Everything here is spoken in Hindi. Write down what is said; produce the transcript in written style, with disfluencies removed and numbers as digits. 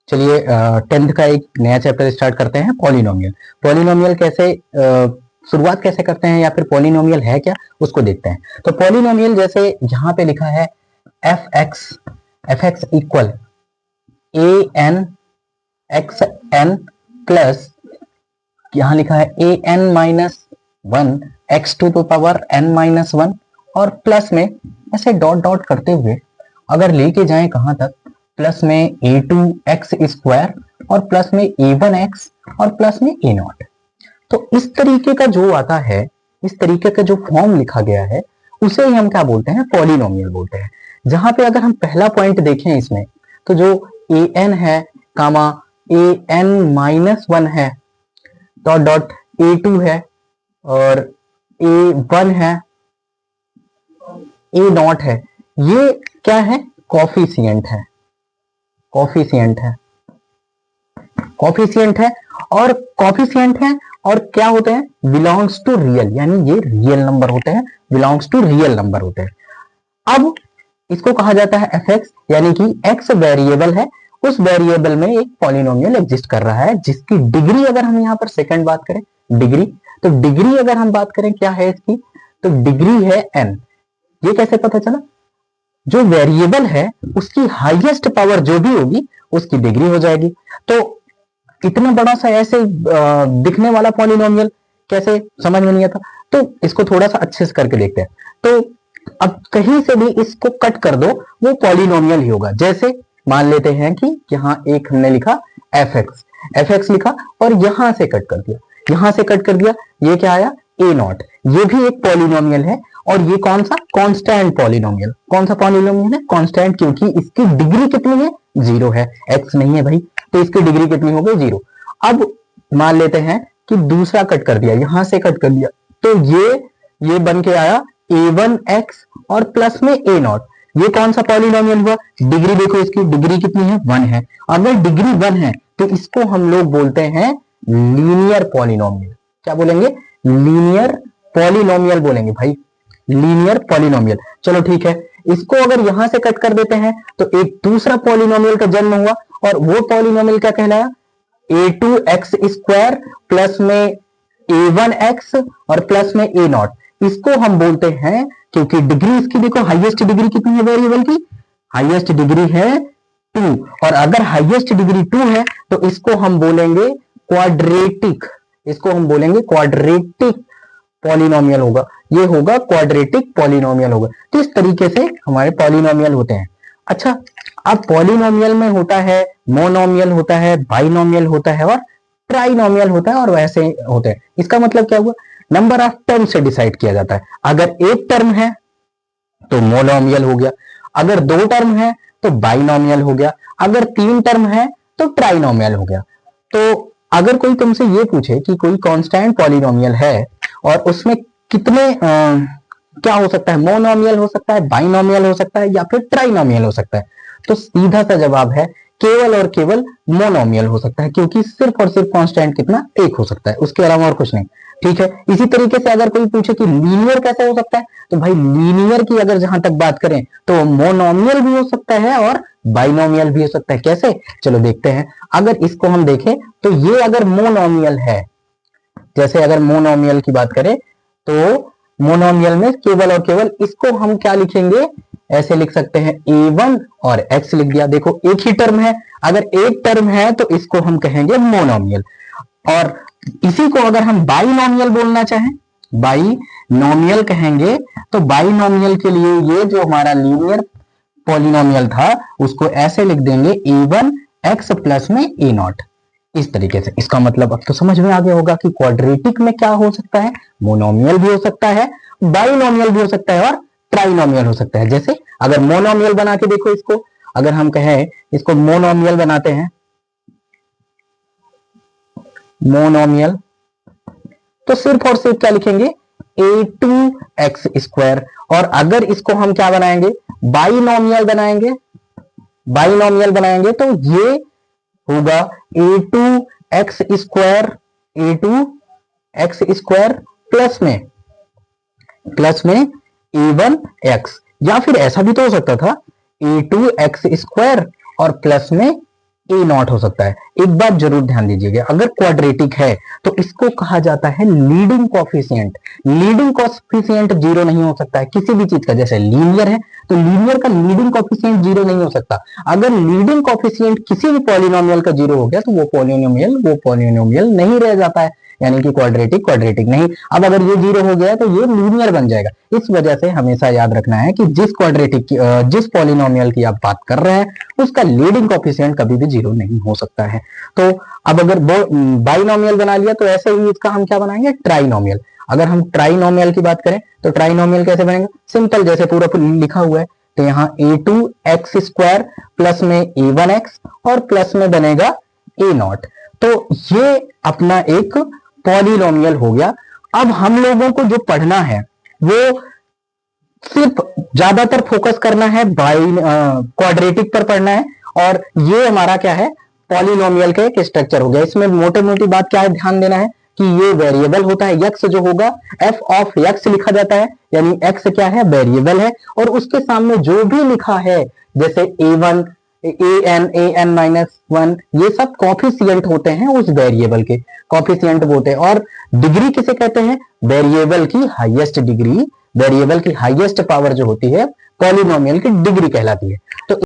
चलिए 10th का एक नया चैप्टर स्टार्ट करते हैं, पॉलिनोमियल। पॉलिनोमियल कैसे शुरुआत कैसे करते हैं या फिर पॉलिनोमियल है क्या उसको देखते हैं। तो पॉलिनोमियल जैसे यहाँ पे लिखा है F X equal A N X N plus यहाँ लिखा है A N minus one X to the power N minus one और प्लस में ऐसे डॉट डॉट करते हुए अगर लेके जाएं कहां तक, प्लस में ए टू एक्स स्क्वायर और प्लस में ए वन एक्स और प्लस में ए नॉट। तो इस तरीके का जो आता है, इस तरीके का जो फॉर्म लिखा गया है उसे ही हम क्या बोलते हैं, पॉलिनोमियल बोलते हैं। जहां पे अगर हम पहला पॉइंट देखें इसमें, तो जो ए एन है कामा ए एन माइनस वन है डॉट डॉट ए टू है और ए वन है ए नॉट है, ये क्या है, कॉफिशिएंट है, कॉफिशिएंट है, कॉफिशिएंट है और कॉफिशिएंट है और क्या होते हैं, बिलोंग्स टू रियल, यानी ये रियल नंबर होते हैं, बिलोंग्स टू रियल नंबर होते हैं। अब इसको कहा जाता है एफ एक्स, यानी कि एक्स वेरिएबल है, उस वेरिएबल में एक पॉलिनोमियल एग्जिस्ट कर रहा है जिसकी डिग्री, अगर हम यहाँ पर सेकंड बात करें डिग्री, तो डिग्री अगर हम बात करें क्या है इसकी, तो डिग्री है एन। ये कैसे पता चला, जो वेरिएबल है उसकी हाईएस्ट पावर जो भी होगी उसकी डिग्री हो जाएगी। तो इतना बड़ा सा ऐसे दिखने वाला पॉलिनोमियल कैसे समझ में नहीं आता, तो इसको थोड़ा सा अच्छे से करके देखते हैं। तो अब कहीं से भी इसको कट कर दो वो पॉलिनोमियल ही होगा। जैसे मान लेते हैं कि यहाँ एक हमने लिखा एफ एक्स लिखा और यहां से कट कर दिया, यहां से कट कर दिया, ये क्या आया ए नॉट, ये भी एक पॉलिनोमियल है और ये कौन सा, कांस्टेंट पॉलिनोमियल। कौन सा पॉलिनोमियल है, कांस्टेंट, क्योंकि इसकी डिग्री कितनी है, जीरो है, एक्स नहीं है भाई, तो इसकी डिग्री कितनी हो गई, जीरो। अब मान लेते हैं कि दूसरा कट कर दिया, यहां से कट कर दिया, तो ये बन के आया ए वन एक्स और प्लस में ए नॉट, ये कौन सा पॉलिनोमियल हुआ, डिग्री देखो इसकी डिग्री कितनी है, वन है। अगर डिग्री वन है तो इसको हम लोग बोलते हैं लीनियर पॉलिनोमियल। क्या बोलेंगे, लीनियर पॉलिनोमियल बोलेंगे भाई, लीनियर पॉलिनोमियल। चलो ठीक है, इसको अगर यहां से कट कर देते हैं तो एक दूसरा पॉलिनोमियल का जन्म हुआ और वो पॉलिनोमियल क्या कहलाया, ए टू एक्स स्क्वायर प्लस में ए वन एक्स और प्लस में ए नॉट। इसको हम बोलते हैं, क्योंकि डिग्री इसकी देखो, हाईएस्ट डिग्री कितनी है वेरिएबल की, हाईएस्ट डिग्री है टू, और अगर हाईएस्ट डिग्री टू है तो इसको हम बोलेंगे क्वाड्रेटिक, इसको हम बोलेंगे क्वाड्रेटिक पॉलिनोमियल होगा, ये होगा क्वाड्रेटिक पॉलिनोमियल होगा। तो इस तरीके से हमारे पॉलिनोमियल होते हैं। अच्छा, अब पॉलिनोमियल में होता है मोनोमियल होता है, बाइनोमियल होता है और ट्राइनोमियल होता है और वैसे होते हैं। इसका मतलब क्या हुआ, नंबर ऑफ टर्म से डिसाइड किया जाता है। अगर एक टर्म है तो मोनोमियल हो गया, अगर दो टर्म है तो बाइनोमियल हो गया, अगर तीन टर्म है तो ट्राइनोमियल हो गया। तो अगर कोई तुमसे ये पूछे कि कोई कांस्टेंट पॉलिनोमियल है और उसमें कितने क्या हो सकता है, मोनोमियल हो सकता है, बाइनोमियल हो सकता है या फिर ट्राइनोमियल हो सकता है, तो सीधा सा जवाब है केवल और केवल मोनोमियल हो सकता है, क्योंकि सिर्फ और सिर्फ कांस्टेंट कितना, एक हो सकता है, उसके अलावा और कुछ नहीं। ठीक है, इसी तरीके से अगर कोई पूछे कि लीनियर कैसे हो सकता है, तो भाई लीनियर की अगर जहां तक बात करें तो मोनोमियल भी हो सकता है और बाइनोमियल भी हो सकता है। कैसे, चलो देखते हैं। अगर इसको हम देखें तो ये अगर मोनोमियल है, जैसे अगर मोनोमियल की बात करें तो मोनोमियल में केवल और केवल इसको हम क्या लिखेंगे, ऐसे लिख सकते हैं ए वन और एक्स लिख दिया। देखो एक ही टर्म है, अगर एक टर्म है तो इसको हम कहेंगे मोनोमियल। और इसी को अगर हम बाइनोमियल बोलना चाहें, बाइनोमियल कहेंगे, तो बाइनोमियल के लिए ये जो हमारा लीनियर पॉलिनोमियल था उसको ऐसे लिख देंगे ए वन एक्स प्लस में ए नॉट, इस तरीके से। इसका मतलब अब तो समझ में आ गया होगा कि क्वाड्रेटिक में क्या हो सकता है, मोनोमियल भी हो सकता है, बाइनोमियल भी हो सकता है और ट्राइनोमियल हो सकता है। जैसे अगर मोनोमियल बना के देखो इसको, अगर हम कहें इसको मोनोमियल बनाते हैं, मोनोमियल, तो सिर्फ और सिर्फ क्या लिखेंगे, ए टू एक्स स्क्वायर। और अगर इसको हम क्या बनाएंगे, बाइनोमियल बनाएंगे, बाइनोमियल बनाएंगे तो ये होगा A two X square, A two X square plus में ए वन एक्स, या फिर ऐसा भी तो हो सकता था ए टू एक्स स्क्वायर और प्लस में ए नॉट हो सकता है। एक बात जरूर ध्यान दीजिएगा, अगर क्वाड्रेटिक है तो इसको कहा जाता है leading coefficient. Leading coefficient zero नहीं हो सकता है किसी भी चीज का। जैसे लीनियर है तो लीनियर का लीडिंग कॉफिशिएंट जीरो नहीं हो सकता। अगर लीडिंग कॉफिशिएंट किसी भी पॉलिनोमियल का जीरो हो गया तो वो पॉलिनोमियल नहीं रह जाता है, यानी कि क्वाड्रेटिक नहीं। अब अगर ये जीरो हो गया तो ये लीनियर बन जाएगा। इस वजह से हमेशा याद रखना है कि जिस पॉलिनोमियल की आप बात कर रहे हैं उसका लीडिंग कोएफिशिएंट कभी भी जीरो नहीं हो सकता है। तो अब अगर बाइनोमियल बना लिया तो ऐसे ही इसका हम क्या बनाएंगे, ट्राइनोमियल। अगर हम ट्राइनोमियल की बात करें तो ट्राइनोमियल कैसे बनेगा, सिंपल, जैसे पूरा लिखा हुआ है तो यहाँ a2x² प्लस में a1x और प्लस में बनेगा a0। तो ये अपना एक पॉलिनोमियल हो गया। अब हम लोगों को जो पढ़ना है वो सिर्फ ज्यादातर फोकस करना है क्वाड्रेटिक पर पढ़ना है। और ये हमारा क्या है, पॉलिनोमियल का एक स्ट्रक्चर हो गया। इसमें मोटे मोटी बात क्या है, ध्यान देना है कि ये वेरिएबल होता है, यक्स जो होगा एफ ऑफ यक्स लिखा जाता है, यानी एक्स क्या है, वेरिएबल है। और उसके सामने जो भी लिखा है जैसे a1 an -1 ये सब कॉफिशिएंट होते हैं उस वेरिएबल के, कॉफिशिएंट होते हैं। और डिग्री किसे कहते हैं, वेरिएबल की हाईएस्ट डिग्री, वेरिएबल की हाईएस्ट पावर जो होती है पॉलिनोमियल की डिग्री कहलाती है। तो